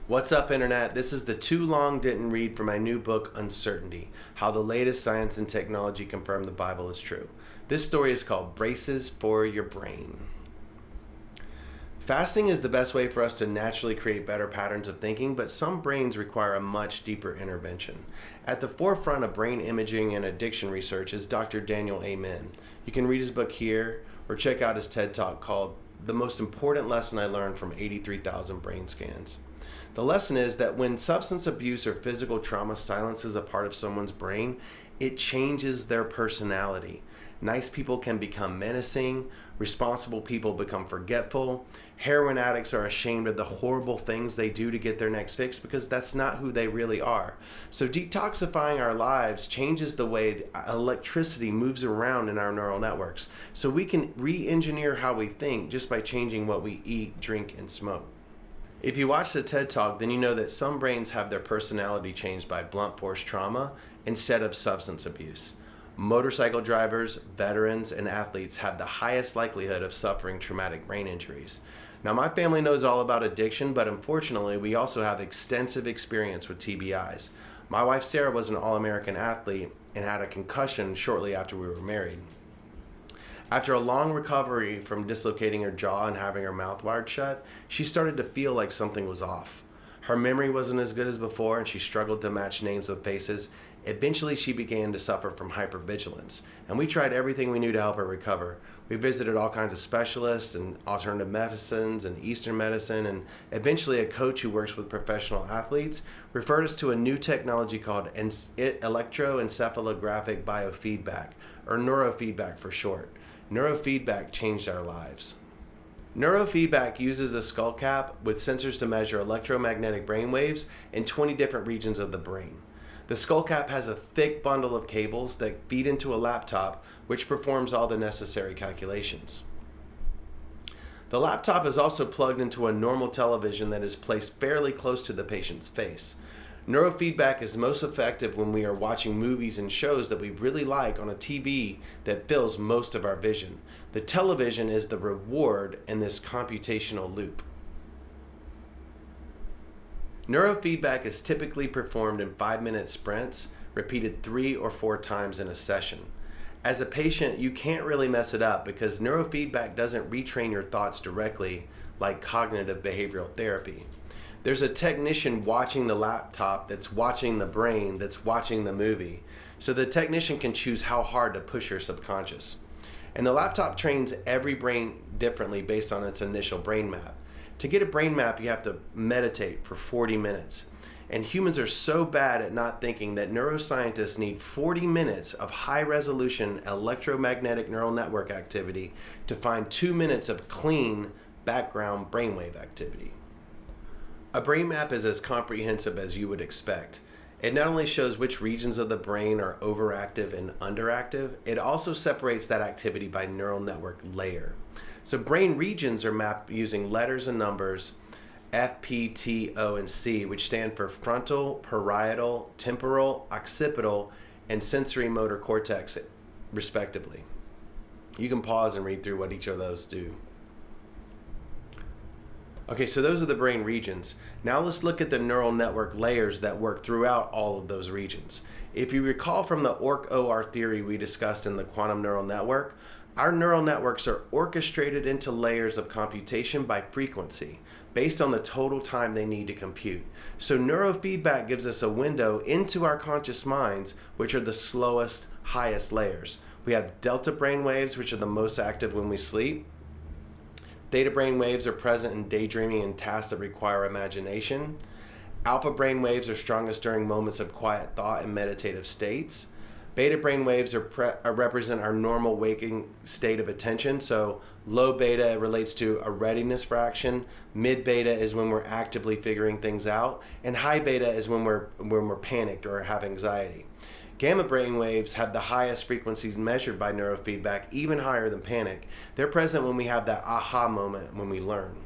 What's up, Internet? This is the too long didn't read for my new book, Uncertainty, How the Latest Science and Technology Confirm the Bible is True. This story is called Braces for Your Brain. Fasting is the best way for us to naturally create better patterns of thinking, but some brains require a much deeper intervention. At the forefront of brain imaging and addiction research is Dr. Daniel Amen. You can read his book here or check out his TED Talk called The Most Important Lesson I Learned from 83,000 Brain Scans. The lesson is that when substance abuse or physical trauma silences a part of someone's brain, it changes their personality. Nice people can become menacing, responsible people become forgetful, heroin addicts are ashamed of the horrible things they do to get their next fix because that's not who they really are. So detoxifying our lives changes the way electricity moves around in our neural networks. So we can re-engineer how we think just by changing what we eat, drink, and smoke. If you watch the TED Talk, then you know that some brains have their personality changed by blunt force trauma instead of substance abuse. Motorcycle drivers, veterans, and athletes have the highest likelihood of suffering traumatic brain injuries. Now, my family knows all about addiction, but unfortunately, we also have extensive experience with TBIs. My wife, Sarah, was an All-American athlete and had a concussion shortly after we were married. After a long recovery from dislocating her jaw and having her mouth wired shut, she started to feel like something was off. Her memory wasn't as good as before, and she struggled to match names with faces. Eventually, she began to suffer from hypervigilance, and we tried everything we knew to help her recover. We visited all kinds of specialists and alternative medicines and Eastern medicine, and eventually a coach who works with professional athletes referred us to a new technology called electroencephalographic biofeedback, or neurofeedback for short. Neurofeedback changed our lives. Neurofeedback uses a skull cap with sensors to measure electromagnetic brain waves in 20 different regions of the brain. The skull cap has a thick bundle of cables that feed into a laptop, which performs all the necessary calculations. The laptop is also plugged into a normal television that is placed fairly close to the patient's face. Neurofeedback is most effective when we are watching movies and shows that we really like on a TV that fills most of our vision. The television is the reward in this computational loop. Neurofeedback is typically performed in 5-minute sprints, repeated 3 or 4 times in a session. As a patient, you can't really mess it up because neurofeedback doesn't retrain your thoughts directly like cognitive behavioral therapy. There's a technician watching the laptop that's watching the brain that's watching the movie. So the technician can choose how hard to push your subconscious. And the laptop trains every brain differently based on its initial brain map. To get a brain map, you have to meditate for 40 minutes. And humans are so bad at not thinking that neuroscientists need 40 minutes of high-resolution electromagnetic neural network activity to find 2 minutes of clean background brainwave activity. A brain map is as comprehensive as you would expect. It not only shows which regions of the brain are overactive and underactive, it also separates that activity by neural network layer. So brain regions are mapped using letters and numbers F, P, T, O, and C, which stand for frontal, parietal, temporal, occipital, and sensory motor cortex, respectively. You can pause and read through what each of those do. Okay, so those are the brain regions. Now let's look at the neural network layers that work throughout all of those regions. If you recall from the OR theory we discussed in the quantum neural network, our neural networks are orchestrated into layers of computation by frequency, based on the total time they need to compute. So neurofeedback gives us a window into our conscious minds, which are the slowest, highest layers. We have delta brain waves, which are the most active when we sleep. Theta brain waves are present in daydreaming and tasks that require imagination. Alpha brain waves are strongest during moments of quiet thought and meditative states. Beta brain waves represent our normal waking state of attention. So low beta relates to a readiness for action. Mid beta is when we're actively figuring things out. And high beta is when we're panicked or have anxiety. Gamma brain waves have the highest frequencies measured by neurofeedback, even higher than panic. They're present when we have that aha moment when we learn.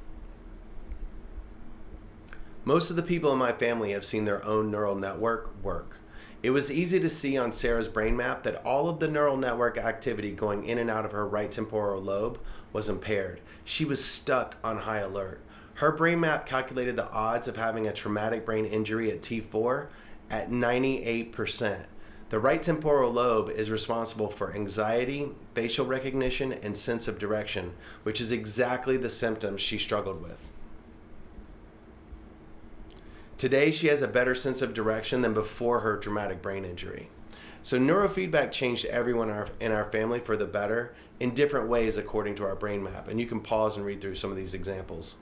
Most of the people in my family have seen their own neural network work. It was easy to see on Sarah's brain map that all of the neural network activity going in and out of her right temporal lobe was impaired. She was stuck on high alert. Her brain map calculated the odds of having a traumatic brain injury at T4 at 98%. The right temporal lobe is responsible for anxiety, facial recognition, and sense of direction, which is exactly the symptoms she struggled with. Today, she has a better sense of direction than before her traumatic brain injury. So neurofeedback changed everyone in our family for the better in different ways according to our brain map. And you can pause and read through some of these examples.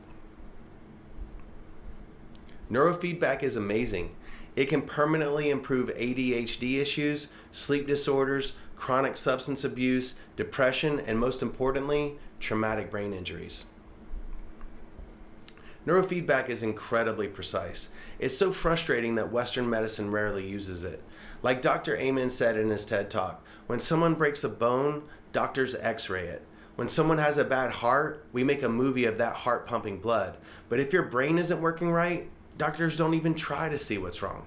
Neurofeedback is amazing. It can permanently improve ADHD issues, sleep disorders, chronic substance abuse, depression, and most importantly, traumatic brain injuries. Neurofeedback is incredibly precise. It's so frustrating that Western medicine rarely uses it. Like Dr. Amen said in his TED Talk, when someone breaks a bone, doctors x-ray it. When someone has a bad heart, we make a movie of that heart pumping blood. But if your brain isn't working right, doctors don't even try to see what's wrong.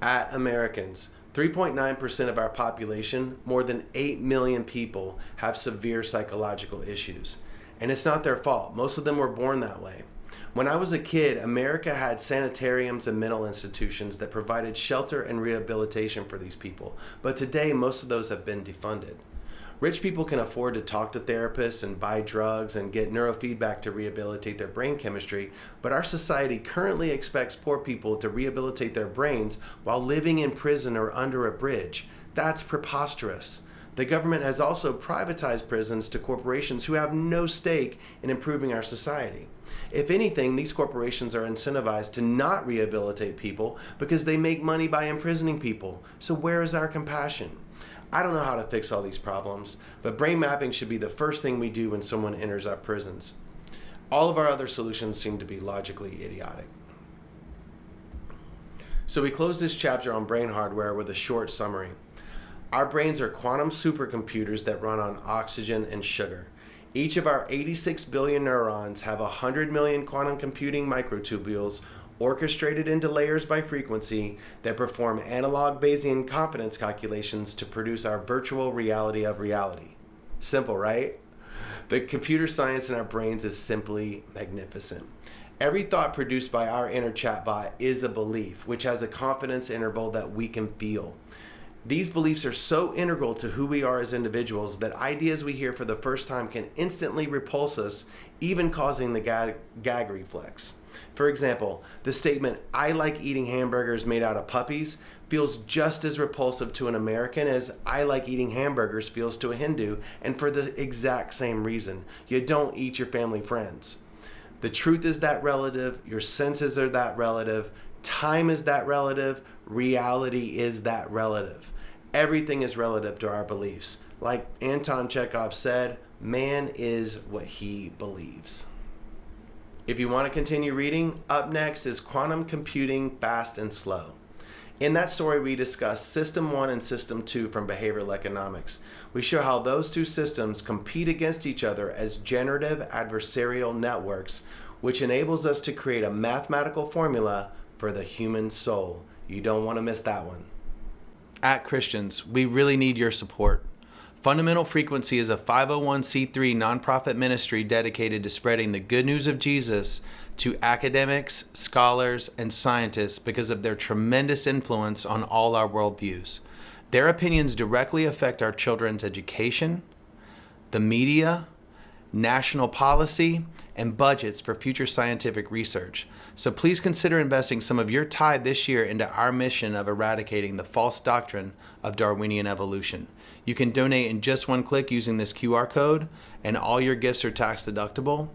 At Americans, 3.9% of our population, more than 8 million people, have severe psychological issues. And it's not their fault. Most of them were born that way. When I was a kid, America had sanitariums and mental institutions that provided shelter and rehabilitation for these people. But today, most of those have been defunded. Rich people can afford to talk to therapists and buy drugs and get neurofeedback to rehabilitate their brain chemistry, but our society currently expects poor people to rehabilitate their brains while living in prison or under a bridge. That's preposterous. The government has also privatized prisons to corporations who have no stake in improving our society. If anything, these corporations are incentivized to not rehabilitate people because they make money by imprisoning people. So where is our compassion? I don't know how to fix all these problems, but brain mapping should be the first thing we do when someone enters our prisons. All of our other solutions seem to be logically idiotic. So we close this chapter on brain hardware with a short summary. Our brains are quantum supercomputers that run on oxygen and sugar. Each of our 86 billion neurons have 100 million quantum computing microtubules orchestrated into layers by frequency that perform analog Bayesian confidence calculations to produce our virtual reality of reality. Simple, right? The computer science in our brains is simply magnificent. Every thought produced by our inner chatbot is a belief, which has a confidence interval that we can feel. These beliefs are so integral to who we are as individuals that ideas we hear for the first time can instantly repulse us, even causing the gag reflex. For example, the statement, "I like eating hamburgers made out of puppies," feels just as repulsive to an American as "I like eating hamburgers" feels to a Hindu, and for the exact same reason. You don't eat your family friends. The truth is that relative, your senses are that relative, time is that relative, reality is that relative. Everything is relative to our beliefs. Like Anton Chekhov said, man is what he believes. If you want to continue reading, up next is Quantum Computing Fast and Slow. In that story, we discuss System 1 and System 2 from behavioral economics. We show how those two systems compete against each other as generative adversarial networks, which enables us to create a mathematical formula for the human soul. You don't want to miss that one. At Christians, we really need your support. Fundamental Frequency is a 501c3 nonprofit ministry dedicated to spreading the good news of Jesus to academics, scholars, and scientists because of their tremendous influence on all our worldviews. Their opinions directly affect our children's education, the media, national policy, and budgets for future scientific research. So please consider investing some of your tithe this year into our mission of eradicating the false doctrine of Darwinian evolution. You can donate in just one click using this QR code, and all your gifts are tax deductible.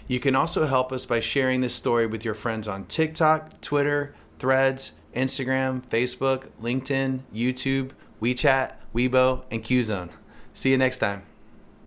You can also help us by sharing this story with your friends on TikTok, Twitter, Threads, Instagram, Facebook, LinkedIn, YouTube, WeChat, Weibo, and Qzone. See you next time.